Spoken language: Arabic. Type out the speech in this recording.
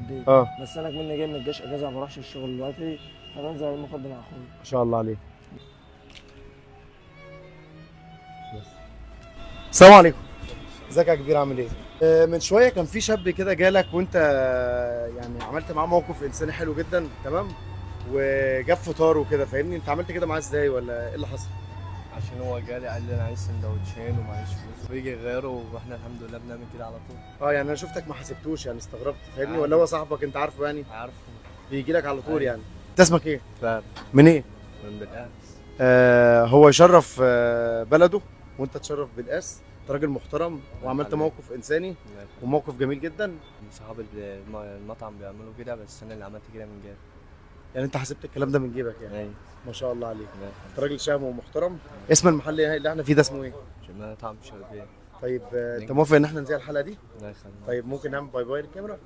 دي. اه بس انا مني جاي من الجيش اجازه، ما بروحش الشغل دلوقتي، فبنزل المخدة مع اخويا. ما شاء الله عليك. السلام عليكم. ازيك يا كبير، عامل ايه؟ من شويه كان في شاب كده جالك وانت يعني عملت معاه موقف انساني حلو جدا، تمام؟ وجاب فطار وكده، فاهمني؟ انت عملت كده معاه ازاي ولا ايه اللي حصل؟ عشان هو جالي قال لي انا عايز سندوتشين ومعيش فلوس ويجي غيره، واحنا الحمد لله بنعمل كده على طول. اه، يعني انا شفتك ما حسبتوش، يعني استغربت، فاهمني؟ ولا عادي. هو صاحبك انت عارفه يعني؟ عارفه. بيجي لك على طول أيوة. يعني؟ انت اسمك ايه؟ فعلا. من ايه؟ من بالقاس. هو يشرف بلده، وانت تشرف بالقاس. انت راجل محترم الله وعملت يخليك. موقف انساني الله يخليك. وموقف جميل جدا. صحاب المطعم بيعملوا كده، بس انا اللي عملت كده من جد. يعني انت حسبت الكلام ده من جيبك يعني؟ ايوه. ما شاء الله عليك. الله انت يخليك. راجل شهم ومحترم. اسم المحل اللي احنا فيه ده اسمه ايه؟ عشان انا طعم شربيه. طيب انت موافق ان احنا نذيع الحلقه دي؟ الله يخليك. طيب ممكن نعمل باي باي للكاميرا؟